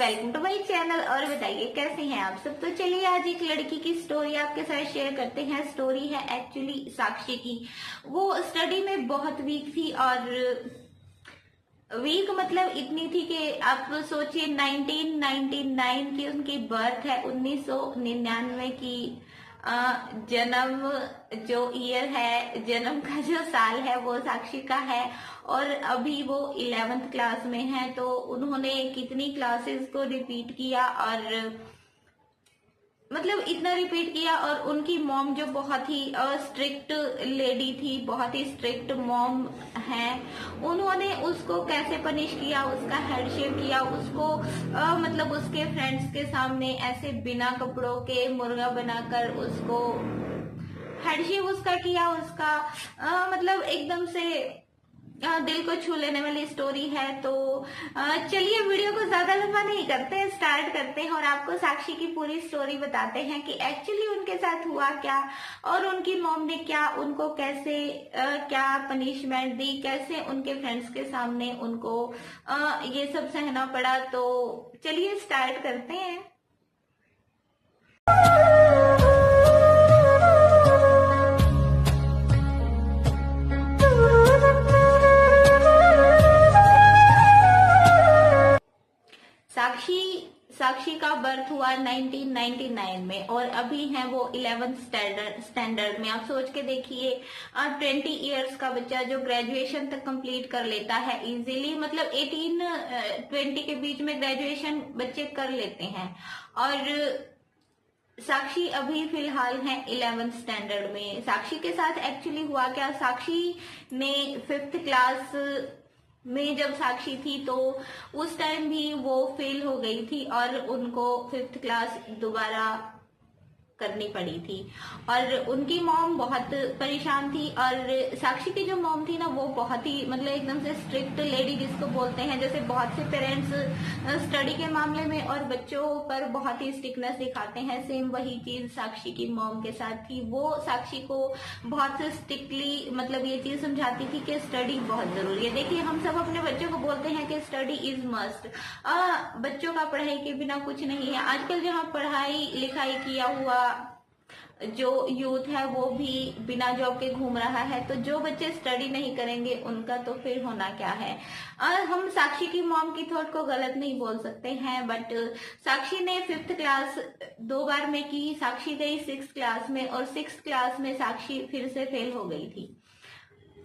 Welcome to my channel. और बताइए कैसे हैं आप सब। तो चलिए आज एक लड़की की स्टोरी आपके साथ शेयर करते हैं। स्टोरी है एक्चुअली साक्षी की। वो स्टडी में बहुत वीक थी और वीक मतलब इतनी थी कि आप सोचिए 1999 की उनकी बर्थ है, 1999 की जन्म जो ईयर है, जन्म का जो साल है वो साक्षी का है। और अभी वो 11th क्लास में है। तो उन्होंने कितनी क्लासेस को रिपीट किया और मतलब इतना रिपीट किया। और उनकी मॉम जो बहुत ही स्ट्रिक्ट लेडी थी, बहुत ही स्ट्रिक्ट मॉम है, उन्होंने उसको कैसे पनिश किया, उसका हेडशेप किया, उसको मतलब उसके फ्रेंड्स के सामने ऐसे बिना कपड़ों के मुर्गा बनाकर उसको हेडशेप उसका किया। उसका मतलब एकदम से दिल को छू लेने वाली स्टोरी है। तो चलिए वीडियो को ज्यादा लंबा नहीं करते, स्टार्ट करते हैं और आपको साक्षी की पूरी स्टोरी बताते हैं कि एक्चुअली उनके साथ हुआ क्या और उनकी मॉम ने क्या उनको कैसे क्या पनिशमेंट दी, कैसे उनके फ्रेंड्स के सामने उनको ये सब सहना पड़ा। तो चलिए स्टार्ट करते हैं। साक्षी का बर्थ हुआ 1999 में और अभी है वो 11th स्टैंडर्ड में। आप सोच के देखिए 20 इयर्स का बच्चा जो ग्रेजुएशन तक कंप्लीट कर लेता है इजीली, मतलब 18-20 के बीच में ग्रेजुएशन बच्चे कर लेते हैं। और साक्षी अभी फिलहाल है 11th स्टैंडर्ड में। साक्षी के साथ एक्चुअली हुआ क्या, साक्षी ने 5th क्लास में जब साक्षी थी तो उस टाइम भी वो फेल हो गई थी और उनको 5th क्लास दोबारा करनी पड़ी थी। और उनकी मॉम बहुत परेशान थी। और साक्षी की जो मॉम थी ना वो बहुत ही मतलब एकदम से स्ट्रिक्ट लेडी जिसको बोलते हैं। जैसे बहुत से पेरेंट्स स्टडी के मामले में और बच्चों पर बहुत ही स्ट्रिक्टनेस दिखाते हैं, सेम वही चीज साक्षी की मॉम के साथ थी। वो साक्षी को बहुत स्ट्रिक्टली मतलब ये चीज समझाती थी कि स्टडी बहुत जरूरी है। देखिए हम सब अपने बच्चों को बोलते हैं कि स्टडी इज मस्ट, बच्चों का पढ़ाई के बिना कुछ नहीं है। आजकल जहाँ पढ़ाई लिखाई किया हुआ जो यूथ है वो भी बिना जॉब के घूम रहा है, तो जो बच्चे स्टडी नहीं करेंगे उनका तो फिर होना क्या है। हम साक्षी की मॉम की थॉट को गलत नहीं बोल सकते हैं, बट साक्षी ने 5th क्लास 2 बार में की। साक्षी गई 6th क्लास में और 6th क्लास में साक्षी फिर से फेल हो गई थी।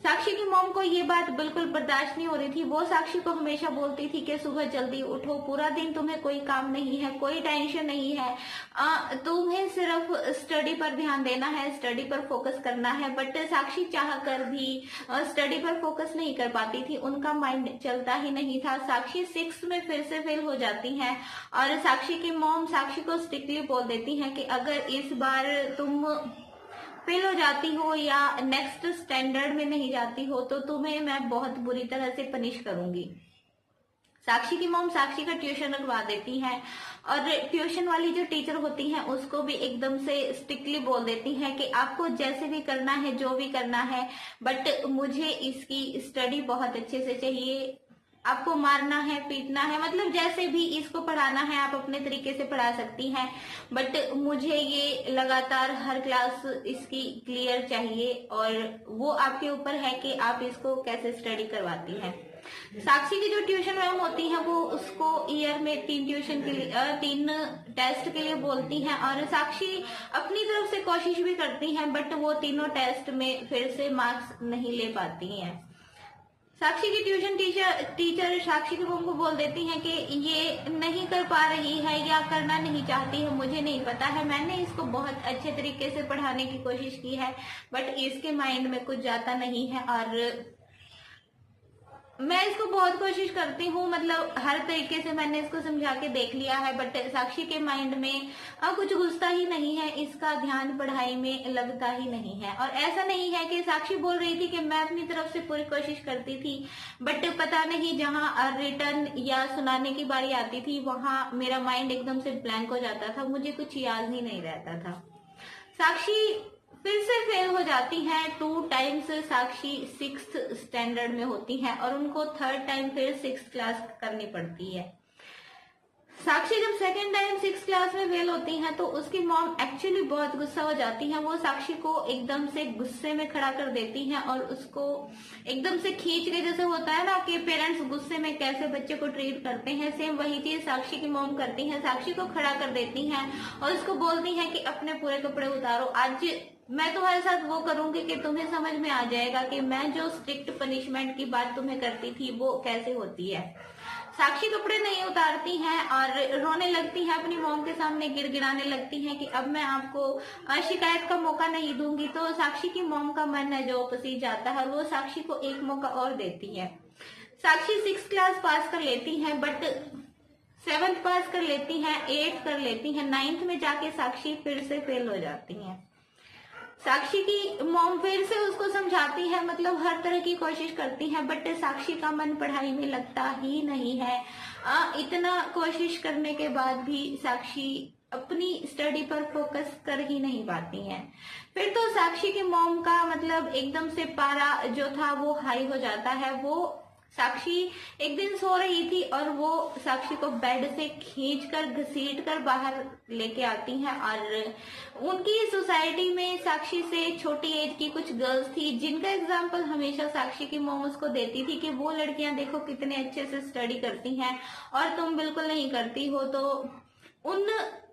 साक्षी की मॉम को ये बात बिल्कुल बर्दाश्त नहीं हो रही थी। वो साक्षी को हमेशा बोलती थी कि सुबह जल्दी उठो, पूरा दिन तुम्हें कोई काम नहीं है, कोई टेंशन नहीं है, तुम्हें सिर्फ स्टडी पर ध्यान देना है, स्टडी पर फोकस करना है। बट साक्षी चाह कर भी स्टडी पर फोकस नहीं कर पाती थी, उनका माइंड चलता ही नहीं था। साक्षी 6th में फिर से फेल हो जाती है और साक्षी की मॉम साक्षी को स्ट्रिक्टली बोल देती है कि अगर इस बार तुम फेल हो जाती हो या नेक्स्ट स्टैंडर्ड में नहीं जाती हो तो तुम्हें मैं बहुत बुरी तरह से पनिश करूंगी। साक्षी की मॉम साक्षी का ट्यूशन रखवा देती है और ट्यूशन वाली जो टीचर होती हैं उसको भी एकदम से स्ट्रिक्टली बोल देती हैं कि आपको जैसे भी करना है, जो भी करना है, बट मुझे इसकी स्टडी बहुत अच्छे से चाहिए। आपको मारना है, पीटना है, मतलब जैसे भी इसको पढ़ाना है आप अपने तरीके से पढ़ा सकती हैं, बट मुझे ये लगातार हर क्लास इसकी क्लियर चाहिए। और वो आपके ऊपर है कि आप इसको कैसे स्टडी करवाती हैं। साक्षी की जो ट्यूशन मैम होती है वो उसको ईयर में 3 ट्यूशन के लिए 3 टेस्ट के लिए बोलती हैं और साक्षी अपनी तरफ से कोशिश भी करती हैं, बट वो तीनों टेस्ट में फिर से मार्क्स नहीं ले पाती हैं। साक्षी की ट्यूशन टीचर साक्षी की मम्मी को बोल देती हैं कि ये नहीं कर पा रही है या करना नहीं चाहती है, मुझे नहीं पता है, मैंने इसको बहुत अच्छे तरीके से पढ़ाने की कोशिश की है बट इसके माइंड में कुछ जाता नहीं है। और मैं इसको बहुत कोशिश करती हूँ, मतलब हर तरीके से मैंने इसको समझा के देख लिया है, बट साक्षी के माइंड में कुछ घुसता ही नहीं है, इसका ध्यान पढ़ाई में लगता ही नहीं है। और ऐसा नहीं है कि साक्षी बोल रही थी कि मैं अपनी तरफ से पूरी कोशिश करती थी, बट पता नहीं जहाँ रिटर्न या सुनाने की बारी आती थी वहां मेरा माइंड एकदम से ब्लैंक हो जाता था, मुझे कुछ याद ही नहीं रहता था। साक्षी फिर से फेल हो जाती हैं 2 टाइम्स। साक्षी 6th स्टैंडर्ड में होती हैं और उनको 3rd टाइम फिर 6th क्लास करनी पड़ती है। साक्षी जब सेकेंड टाइम 6th क्लास में फेल होती हैं तो उसकी मॉम एक्चुअली बहुत गुस्सा हो जाती है। वो साक्षी को एकदम से गुस्से में खड़ा कर देती हैं और उसको एकदम से खींच के, जैसे होता है ना कि पेरेंट्स गुस्से में कैसे बच्चे को ट्रीट करते हैं, सेम वही चीज साक्षी की मॉम करती है। साक्षी को खड़ा कर देती हैं और उसको बोलती हैं कि अपने पूरे कपड़े उतारो, आज मैं तुम्हारे साथ वो करूंगी कि तुम्हें समझ में आ जाएगा कि मैं जो स्ट्रिक्ट पनिशमेंट की बात तुम्हें करती थी वो कैसे होती है। साक्षी कपड़े नहीं उतारती हैं और रोने लगती है, अपनी मॉम के सामने गिड़गिड़ाने लगती हैं कि अब मैं आपको शिकायत का मौका नहीं दूंगी। तो साक्षी की मॉम का मन है जो पसीज जाता है, वो साक्षी को एक मौका और देती है। साक्षी 6th क्लास पास कर लेती है, बट 7th पास कर लेती हैं, 8th कर लेती हैं, 9th में जाके साक्षी फिर से फेल हो जाती हैं। साक्षी की मॉम फिर से उसको समझाती है, मतलब हर तरह की कोशिश करती है, बट साक्षी का मन पढ़ाई में लगता ही नहीं है। इतना कोशिश करने के बाद भी साक्षी अपनी स्टडी पर फोकस कर ही नहीं पाती हैं। फिर तो साक्षी की मॉम का मतलब एकदम से पारा जो था वो हाई हो जाता है। वो साक्षी एक दिन सो रही थी और वो साक्षी को बेड से खींचकर घसीट कर बाहर लेके आती हैं और उनकी सोसाइटी में साक्षी से छोटी एज की कुछ गर्ल्स थी जिनका एग्जाम्पल हमेशा साक्षी की मॉम उसको देती थी कि वो लड़कियां देखो कितने अच्छे से स्टडी करती हैं और तुम बिल्कुल नहीं करती हो। तो उन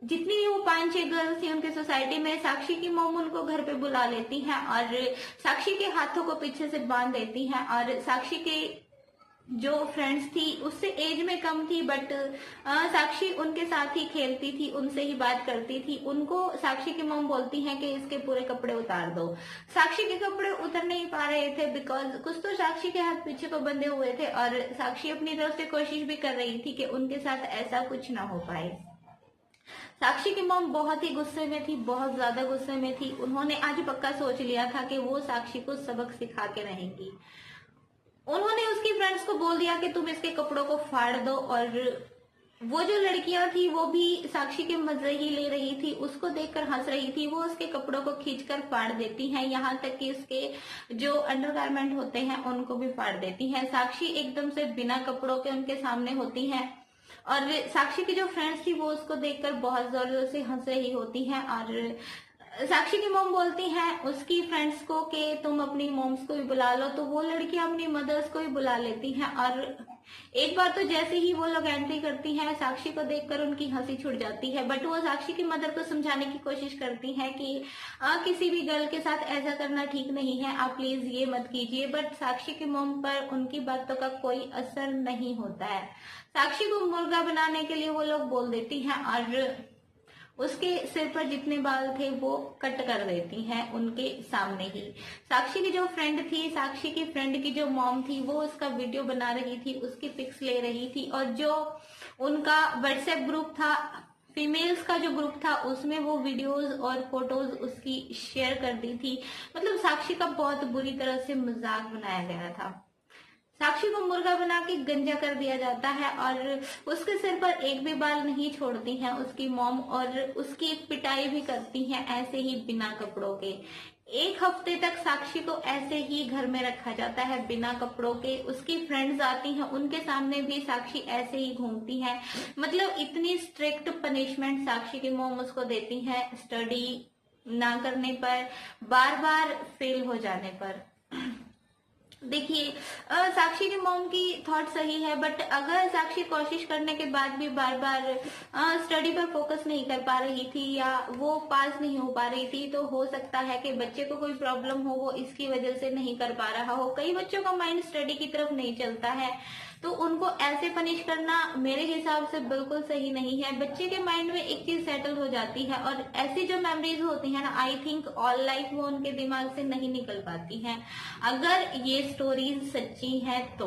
जितनी भी वो 5-6 गर्ल्स थी उनके सोसाइटी में साक्षी की मॉम उनको घर पे बुला लेती हैं और साक्षी के हाथों को पीछे से बांध देती हैं और साक्षी के जो फ्रेंड्स थी उससे एज में कम थी, बट साक्षी उनके साथ ही खेलती थी, उनसे ही बात करती थी। उनको साक्षी की मॉम बोलती हैं कि इसके पूरे कपड़े उतार दो। साक्षी के कपड़े उतर नहीं पा रहे थे बिकॉज कुछ तो साक्षी के हाथ पीछे को बंधे हुए थे और साक्षी अपनी तरफ से कोशिश भी कर रही थी कि उनके साथ ऐसा कुछ ना हो पाए। साक्षी की मॉम बहुत ही गुस्से में थी, बहुत ज्यादा गुस्से में थी। उन्होंने आज पक्का सोच लिया था कि वो साक्षी को सबक सिखा के रहेंगी। उन्होंने उसकी फ्रेंड्स को बोल दिया कि तुम इसके कपड़ों को फाड़ दो और वो जो लड़कियां थी वो भी साक्षी के मजे ही ले रही थी, उसको देखकर हंस रही थी। वो उसके कपड़ों को खींचकर फाड़ देती हैं, यहाँ तक कि उसके जो अंडरगारमेंट होते हैं उनको भी फाड़ देती हैं। साक्षी एकदम से बिना कपड़ों के उनके सामने होती है और साक्षी की जो फ्रेंड्स थी वो उसको देखकर बहुत जोर जोर से हंस रही होती हैं और साक्षी की मॉम बोलती हैं उसकी फ्रेंड्स को कि तुम अपनी मॉम्स को भी बुला लो। तो वो लड़कियां अपनी मदर्स को भी बुला लेती हैं और एक बार तो जैसे ही वो लोग एंट्री करती हैं साक्षी को देखकर उनकी हंसी छूट जाती है, बट वो साक्षी की मदर को समझाने की कोशिश करती हैं कि किसी भी गर्ल के साथ ऐसा करना ठीक नहीं है, आप प्लीज ये मत कीजिए। बट साक्षी की मॉम पर उनकी बातों का कोई असर नहीं होता है। साक्षी को मुर्गा बनाने के लिए वो लोग बोल देती हैं और उसके सिर पर जितने बाल थे वो कट कर देती हैं उनके सामने ही। साक्षी की जो फ्रेंड थी, साक्षी की फ्रेंड की जो मॉम थी, वो उसका वीडियो बना रही थी, उसकी पिक्स ले रही थी और जो उनका व्हाट्सएप ग्रुप था, फीमेल्स का जो ग्रुप था, उसमें वो वीडियोस और फोटोज उसकी शेयर कर दी थी। मतलब साक्षी का बहुत बुरी तरह से मजाक बनाया गया था। साक्षी को मुर्गा बना के गंजा कर दिया जाता है और उसके सिर पर एक भी बाल नहीं छोड़ती हैं उसकी मॉम और उसकी पिटाई भी करती हैं ऐसे ही बिना कपड़ों के। 1 हफ्ते तक साक्षी को ऐसे ही घर में रखा जाता है बिना कपड़ों के। उसकी फ्रेंड्स आती हैं, उनके सामने भी साक्षी ऐसे ही घूमती है। मतलब इतनी स्ट्रिक्ट पनिशमेंट साक्षी की मॉम उसको देती है स्टडी ना करने पर, बार बार फेल हो जाने पर। देखिए साक्षी की मॉम की थॉट सही है, बट अगर साक्षी कोशिश करने के बाद भी बार बार स्टडी पर फोकस नहीं कर पा रही थी या वो पास नहीं हो पा रही थी तो हो सकता है कि बच्चे को कोई प्रॉब्लम हो, वो इसकी वजह से नहीं कर पा रहा हो। कई बच्चों का माइंड स्टडी की तरफ नहीं चलता है तो उनको ऐसे पनिश करना मेरे हिसाब से बिल्कुल सही नहीं है। बच्चे के माइंड में एक चीज सेटल हो जाती है और ऐसी जो मेमोरीज होती है ना, आई थिंक ऑल लाइफ वो उनके दिमाग से नहीं निकल पाती हैं अगर ये स्टोरीज सच्ची है तो।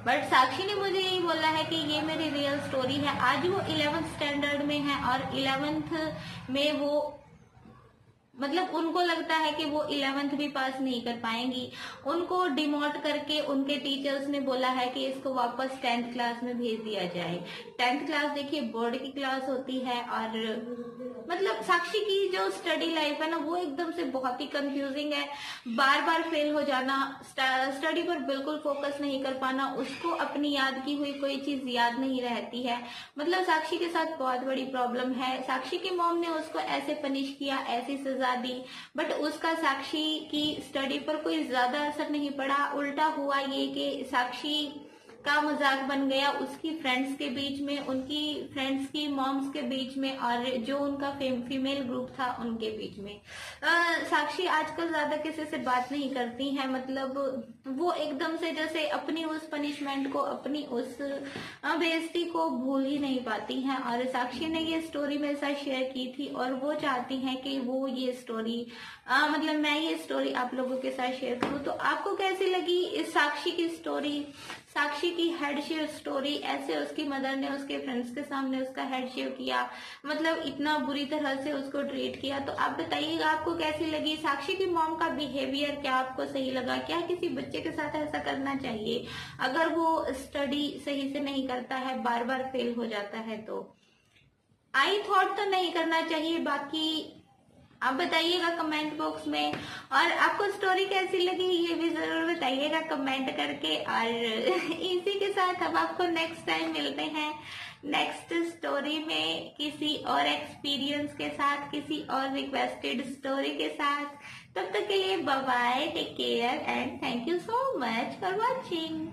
बट साक्षी ने मुझे यही बोला है कि ये मेरी रियल स्टोरी है। आज वो 11th स्टैंडर्ड में है और 11th में वो मतलब उनको लगता है कि वो 11th भी पास नहीं कर पाएंगी। उनको डिमोट करके उनके टीचर्स ने बोला है कि इसको वापस 10th क्लास में भेज दिया जाए। 10th क्लास देखिए बोर्ड की क्लास होती है, और मतलब साक्षी की जो स्टडी लाइफ है ना वो एकदम से बहुत ही कंफ्यूजिंग है। बार बार फेल हो जाना, स्टडी पर बिल्कुल फोकस नहीं कर पाना, उसको अपनी याद की हुई कोई चीज याद नहीं रहती है। मतलब साक्षी के साथ बहुत बड़ी प्रॉब्लम है। साक्षी की मॉम ने उसको ऐसे पनिश किया, ऐसी सजा दी, बट उसका साक्षी की स्टडी पर कोई ज्यादा असर नहीं पड़ा। उल्टा हुआ ये कि साक्षी का मजाक बन गया उसकी फ्रेंड्स के बीच में, उनकी फ्रेंड्स की मॉम्स के बीच में, और जो उनका फीमेल ग्रुप था उनके बीच में। साक्षी आजकल ज्यादा किसी से बात नहीं करती है। मतलब वो एकदम से जैसे अपनी उस पनिशमेंट को, अपनी उस बेइज्जती को भूल ही नहीं पाती हैं। और साक्षी ने ये स्टोरी मेरे साथ शेयर की थी, और वो चाहती हैं कि वो ये स्टोरी मतलब मैं ये स्टोरी आप लोगों के साथ शेयर करूं। तो आपको कैसी लगी इस साक्षी की स्टोरी, साक्षी की हेड शेव स्टोरी? ऐसे उसकी मदर ने उसके फ्रेंड्स के सामने उसका हेड शेव किया, मतलब इतना बुरी तरह से उसको ट्रीट किया। तो आप बताइएगा आपको कैसी लगी साक्षी की मॉम का बिहेवियर? क्या आपको सही लगा? क्या किसी बच्चे के साथ ऐसा करना चाहिए अगर वो स्टडी सही से नहीं करता है, बार बार फेल हो जाता है? तो आई थॉट तो नहीं करना चाहिए। बाकी आप बताइएगा कमेंट बॉक्स में। और आपको स्टोरी कैसी लगी ये भी जरूर बताइएगा कमेंट करके। और इसी के साथ अब आपको नेक्स्ट टाइम मिलते हैं नेक्स्ट स्टोरी में, किसी और एक्सपीरियंस के साथ, किसी और रिक्वेस्टेड स्टोरी के साथ। तब तक के लिए bye bye, take care and thank you so much for watching.